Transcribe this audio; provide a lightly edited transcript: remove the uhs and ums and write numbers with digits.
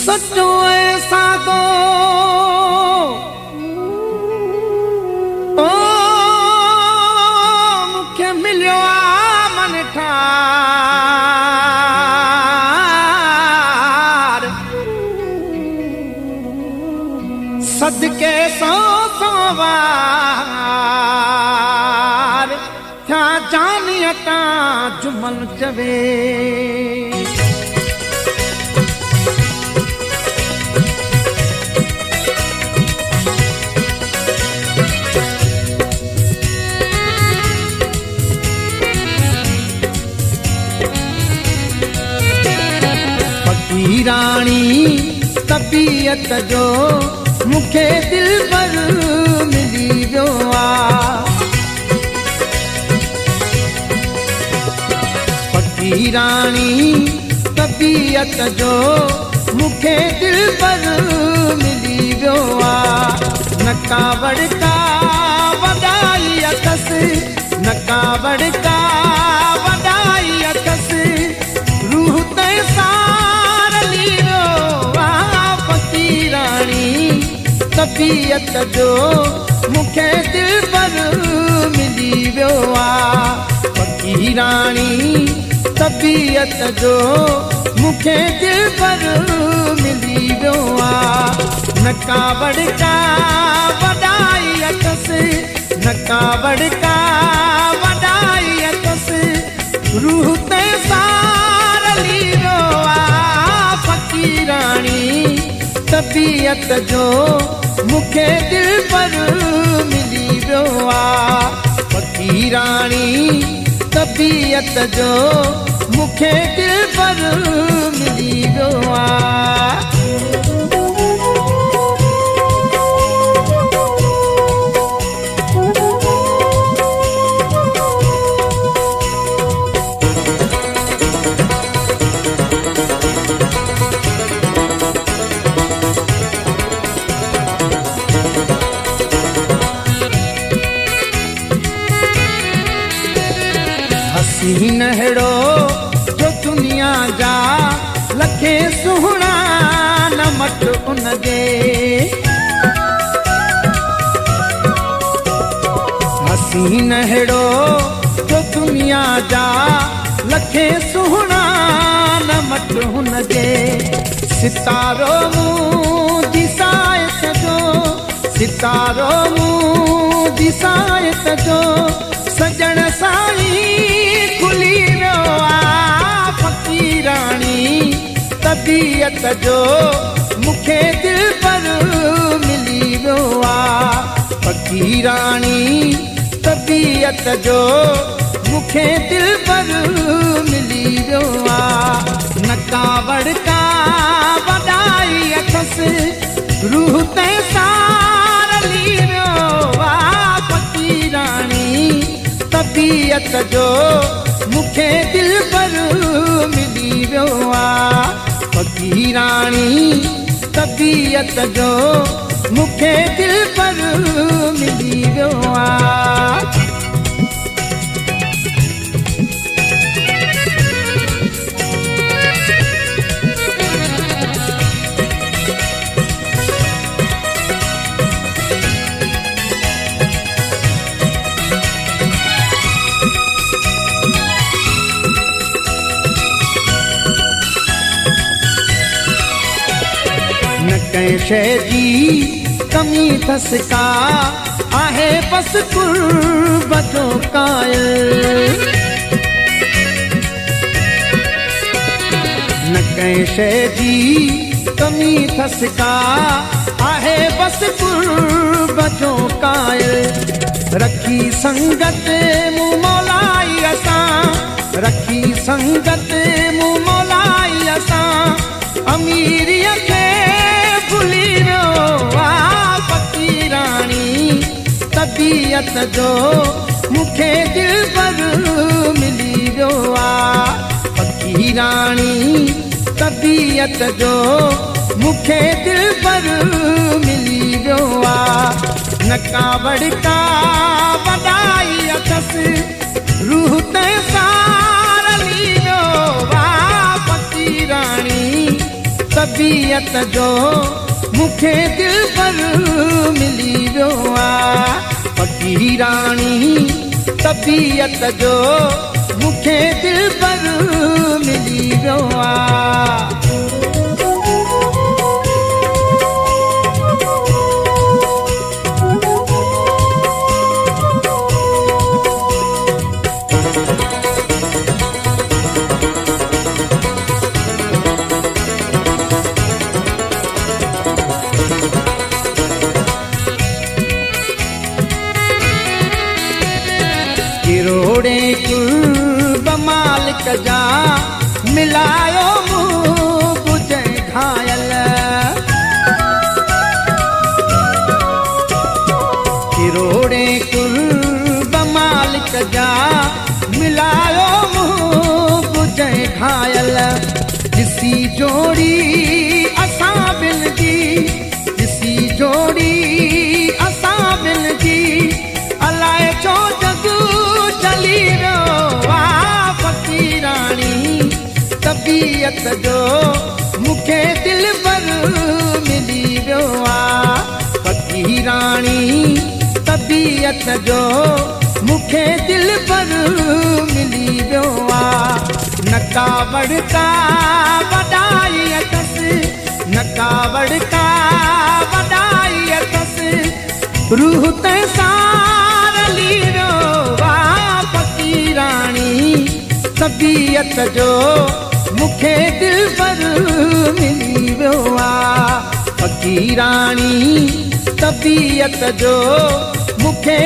सचो ऐसा दो ओ मुखे मिलियो आ मन ठार सदके सौ वार क्या जानियता जुमन चवे रानी तबीयत जो मुखे दिल पर मिली जो आ पक्की रानी तबीयत जो मुखे दिल पर मिली जो आ नका बड़का वडाई अकस नका बड़का वडाई अकस रूह ते तबीयत जो मुखे दिल पर मिली वियो आ पक्की रानी तबीयत जो मुखे दिल पर मिली वियो आ नका बड़का वडाई अकस नका बड़का वडाई अकस रूह ते सार ली वियो आ पक्की रानी तबीयत जो मुखे दिल पर मिली वियो आ पक्की रानी तबीयत जो मुखे दिल पर मिली वियो आ हसीन हेड़ो जो दुनिया जा लखे सुहणा न मट उन जे हसीन हेड़ो जो दुनिया जा लखे सुहणा न मट हुन जे सितारो मुंह दिसाए सजो सितारो मुंह दिसाए सजो सजण साई खुली वियो आ पक्की रानी तबीयत जो मुखे दिल पर मिली वियो आ पक्की रानी तबीयत जो मुखे दिल पर मिली वियो आ नका बड़का वडाई अकस रूह ते सार ली वियो आ पक्की रानी तबीयत जो मुखे दिल पर मिली वियो आ पक्की रानी तबीयत जो मुखे दिल पर मिली वियो आ कंहिं शइ जी कमी अथस का आहे बस कुर्ब जो कायल न कंहिं शइ जी कमी अथस का आहे बस कुर्ब जो कायल रखी संगत मूं मौलाई असां रखी संगत मूं मौलाई असां अमीरीअ खे भुली वियो आ पक्की रानी तबीयत जो मुखे दिल पर मिली वियो आ पक्की रानी तबीयत जो मुखे दिल पर मिली वियो आ नका बड़का वडाई अकस रूह ते सार ली वियो आ पक्की रानी तबीयत तबीयत जो मूंखे दिलबर मिली वियो आहे फ़क़ीराणी तबीयत जो मूंखे दिलबर मिली वियो आहे किरोड़े कुर्ब मालिक जा मिलायो मूं बुझे घायल किरोड़े कुर्ब मालिक जा मिलायो मूं बुझे घायल ॾिसी जोड़ी असां ॿिनि जी ॾिसी जोड़ी असां ॿिनि जी अलाए छो जग चली वियो आहे फ़क़ीराणी तबीयत जो मूंखे दिलबर मिली वियो आहे फ़क़ीराणी तबीयत जो मूंखे दिलबर मिली वियो आहे नकावड़ का वॾाई अथसि नकावड़ का वॾाई अथसि रूह ते सार ली वियो आहे फ़क़ीराणी तबीयत जो मूंखे दिलबर मिली वियो आहे फ़क़ीराणी तबीयत जो मूंखे